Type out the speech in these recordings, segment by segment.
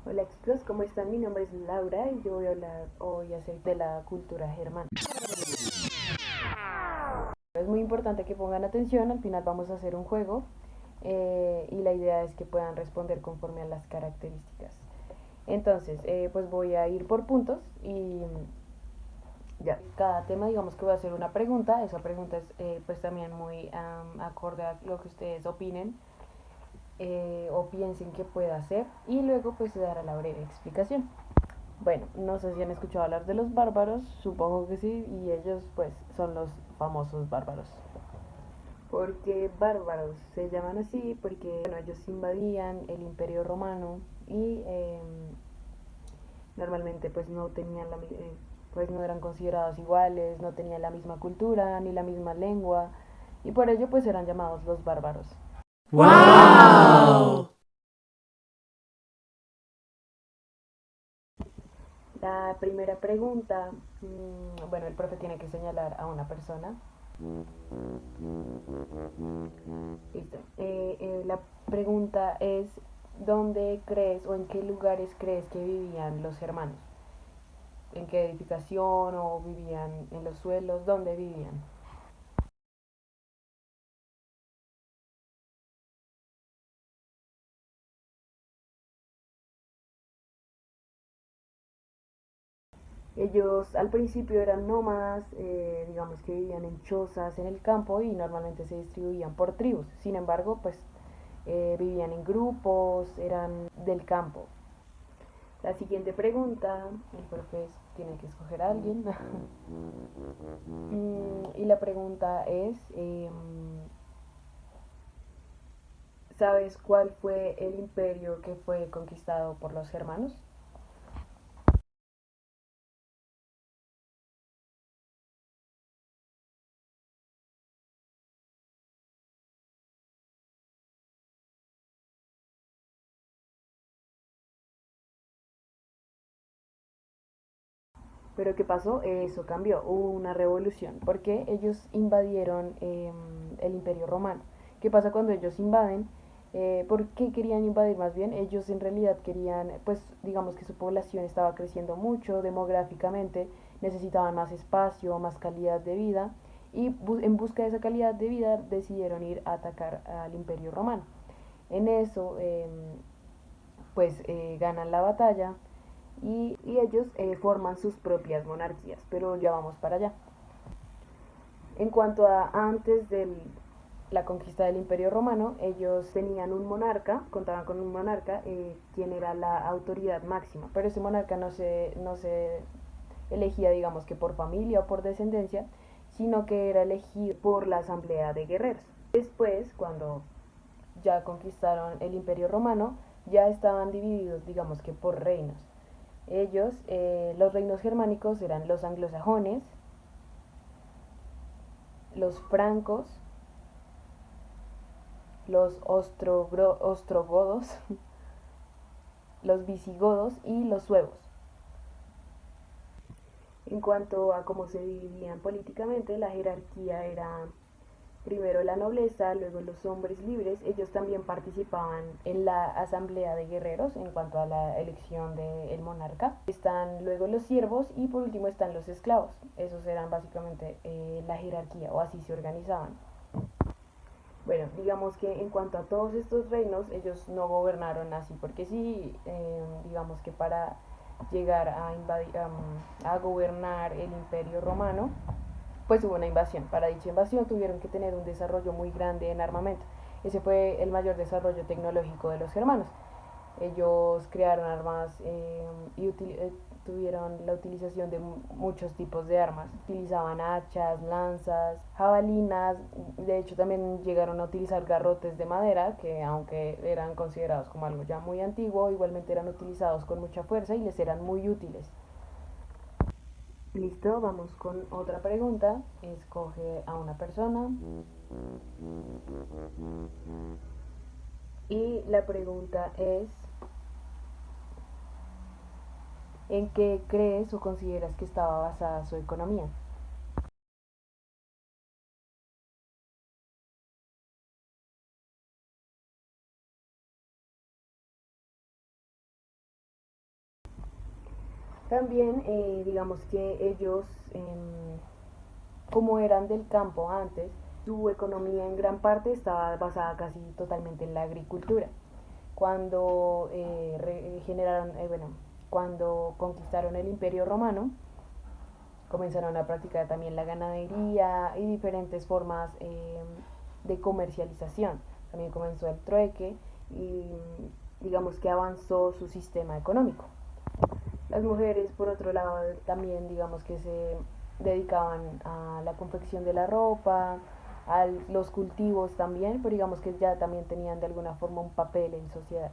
Hola chicos, ¿cómo están? Mi nombre es Laura y yo voy a hablar hoy acerca de la cultura germana. Es muy importante que pongan atención, al final vamos a hacer un juego y la idea es que puedan responder conforme a las características. Entonces, pues voy a ir por puntos y ya, cada tema digamos que voy a hacer una pregunta, esa pregunta es pues también muy acorde a lo que ustedes opinen o piensen que pueda hacer y luego pues se dará la breve explicación. Bueno, no sé si han escuchado hablar de los bárbaros, supongo que sí, y ellos pues son los famosos bárbaros. ¿Por qué bárbaros? Se llaman así porque bueno, ellos invadían el imperio romano y normalmente pues no tenían pues no eran considerados iguales, no tenían la misma cultura ni la misma lengua y por ello pues eran llamados los bárbaros. ¡Wow! La primera pregunta, bueno, el profe tiene que señalar a una persona. Listo. La pregunta es, ¿dónde crees o en qué lugares crees que vivían los hermanos? ¿En qué edificación o vivían en los suelos? ¿Dónde vivían? Ellos al principio eran nómadas, digamos que vivían en chozas en el campo y normalmente se distribuían por tribus. Sin embargo, pues vivían en grupos, eran del campo. La siguiente pregunta, el profe tiene que escoger a alguien. Y la pregunta es, ¿sabes cuál fue el imperio que fue conquistado por los germanos? Pero ¿qué pasó? Eso cambió, hubo una revolución, porque ellos invadieron el imperio romano. ¿Qué pasa cuando ellos invaden? ¿Por qué querían invadir más bien? Ellos en realidad querían, pues digamos que su población estaba creciendo mucho demográficamente, necesitaban más espacio, más calidad de vida, y en busca de esa calidad de vida decidieron ir a atacar al imperio romano. En eso, pues ganan la batalla y ellos forman sus propias monarquías, pero ya vamos para allá. En cuanto a antes de la conquista del Imperio Romano, ellos tenían un monarca, contaban con un monarca, quien era la autoridad máxima, pero ese monarca no se elegía, digamos que por familia o por descendencia, sino que era elegido por la asamblea de guerreros. Después, cuando ya conquistaron el Imperio Romano, ya estaban divididos, digamos que por reinos. Ellos, los reinos germánicos eran los anglosajones, los francos, los ostrogodos, los visigodos y los suevos. En cuanto a cómo se dividían políticamente, la jerarquía era primero la nobleza, luego los hombres libres. Ellos también participaban en la asamblea de guerreros en cuanto a la elección del monarca. Están luego los siervos y por último están los esclavos. Esos eran básicamente la jerarquía o así se organizaban. Bueno, digamos que en cuanto a todos estos reinos, ellos no gobernaron así, porque sí, digamos que para llegar a, invadir, a gobernar el imperio romano, pues hubo una invasión. Para dicha invasión tuvieron que tener un desarrollo muy grande en armamento. Ese fue el mayor desarrollo tecnológico de los germanos. Ellos crearon armas y tuvieron la utilización de muchos tipos de armas. Utilizaban hachas, lanzas, jabalinas, de hecho también llegaron a utilizar garrotes de madera que aunque eran considerados como algo ya muy antiguo, igualmente eran utilizados con mucha fuerza y les eran muy útiles. Listo, vamos con otra pregunta. Escoge a una persona. Y la pregunta es, ¿en qué crees o consideras que estaba basada su economía? También digamos que ellos, como eran del campo antes, su economía en gran parte estaba basada casi totalmente en la agricultura. Cuando bueno, cuando conquistaron el Imperio Romano, comenzaron a practicar también la ganadería y diferentes formas de comercialización. También comenzó el trueque y digamos que avanzó su sistema económico. Las mujeres, por otro lado, también digamos que se dedicaban a la confección de la ropa, a los cultivos también, pero digamos que ya también tenían de alguna forma un papel en sociedad.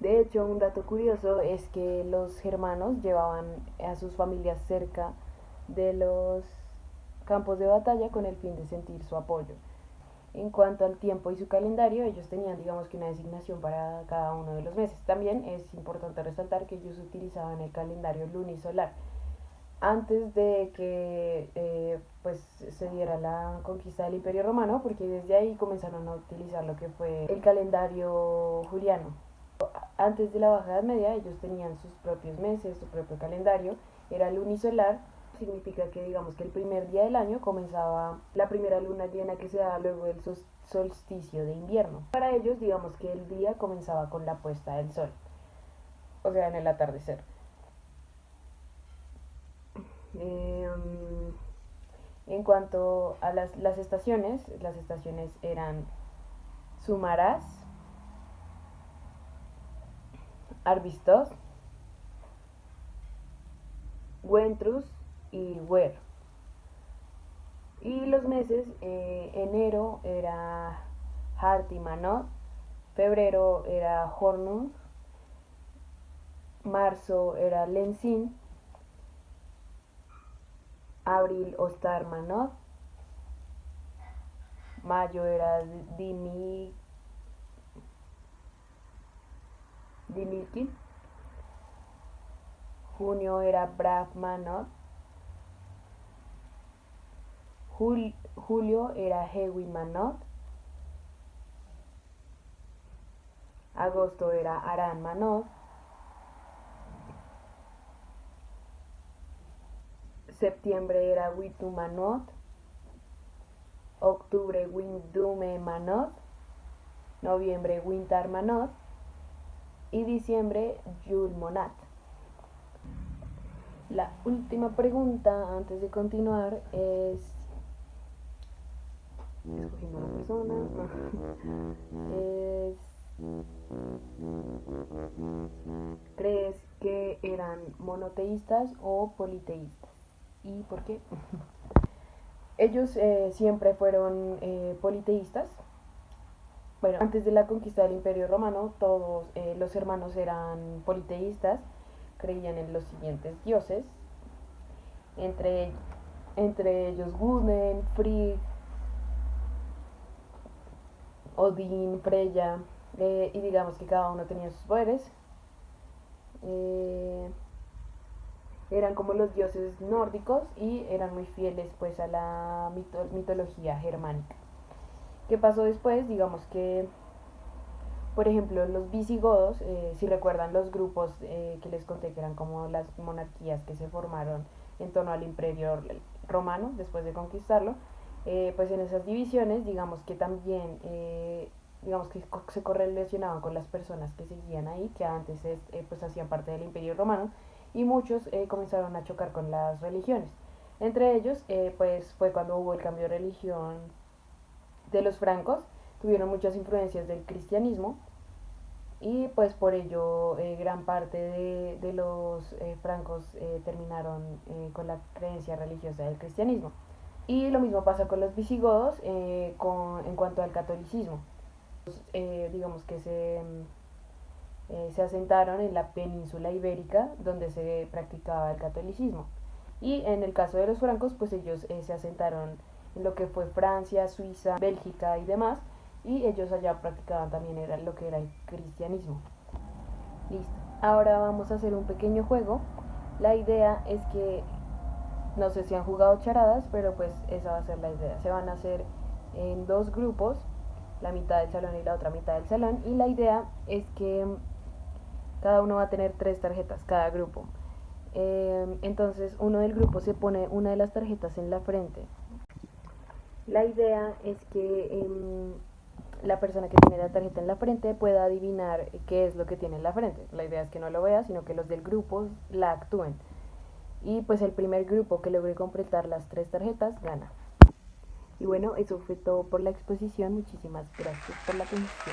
De hecho, un dato curioso es que los germanos llevaban a sus familias cerca de los campos de batalla con el fin de sentir su apoyo. En cuanto al tiempo y su calendario, ellos tenían, digamos que una designación para cada uno de los meses. También es importante resaltar que ellos utilizaban el calendario lunisolar. Antes de que pues se diera la conquista del Imperio Romano, porque desde ahí comenzaron a utilizar lo que fue el calendario juliano. Antes de la Baja Edad Media ellos tenían sus propios meses, su propio calendario, era lunisolar, significa que digamos que el primer día del año comenzaba la primera luna llena que se da luego del solsticio de invierno. Para ellos digamos que el día comenzaba con la puesta del sol, o sea, en el atardecer. En cuanto a las estaciones eran Sumarás, Arbistos, Wentrus y Wer. Y los meses, enero era Hartimanot, febrero era Hornung, marzo era Lensin, abril Ostarmanot, mayo era Dimilkin, junio era Brahmanot, julio era Hewimanot, agosto era Aranmanot, septiembre era Witumanot, octubre Windumemanot, noviembre Wintarmanot y diciembre Yulmonat. La última pregunta antes de continuar es, escogiendo una persona, es, ¿crees que eran monoteístas o politeístas? ¿Y por qué? Ellos siempre fueron politeístas. Bueno, antes de la conquista del Imperio Romano, todos los hermanos eran politeístas, creían en los siguientes dioses, entre, entre ellos Guden, Frigg, Odín, Freya, y digamos que cada uno tenía sus poderes. Eran como los dioses nórdicos y eran muy fieles pues a la mitología germánica. ¿Qué pasó después? Digamos que, por ejemplo, los visigodos, si recuerdan los grupos que les conté que eran como las monarquías que se formaron en torno al Imperio Romano después de conquistarlo, pues en esas divisiones, digamos que también, digamos que se correlacionaban con las personas que seguían ahí, que antes pues hacían parte del Imperio Romano, y muchos comenzaron a chocar con las religiones. Entre ellos, pues fue cuando hubo el cambio de religión de los francos, tuvieron muchas influencias del cristianismo y pues por ello gran parte de los francos terminaron con la creencia religiosa del cristianismo. Y lo mismo pasa con los visigodos en cuanto al catolicismo. Digamos que se asentaron en la península ibérica donde se practicaba el catolicismo. Y en el caso de los francos, pues ellos se asentaron en lo que fue Francia, Suiza, Bélgica y demás, y ellos allá practicaban también era lo que era el cristianismo. Listo. Ahora vamos a hacer un pequeño juego. La idea es que, no sé si han jugado charadas, pero pues esa va a ser la idea. Se van a hacer en dos grupos, la mitad del salón y la otra mitad del salón, y la idea es que cada uno va a tener 3 tarjetas, cada grupo. Entonces uno del grupo se pone una de las tarjetas en la frente. La idea es que la persona que tiene la tarjeta en la frente pueda adivinar qué es lo que tiene en la frente. La idea es que no lo vea, sino que los del grupo la actúen. Y pues el primer grupo que logre completar las 3 tarjetas gana. Y bueno, eso fue todo por la exposición. Muchísimas gracias por la atención.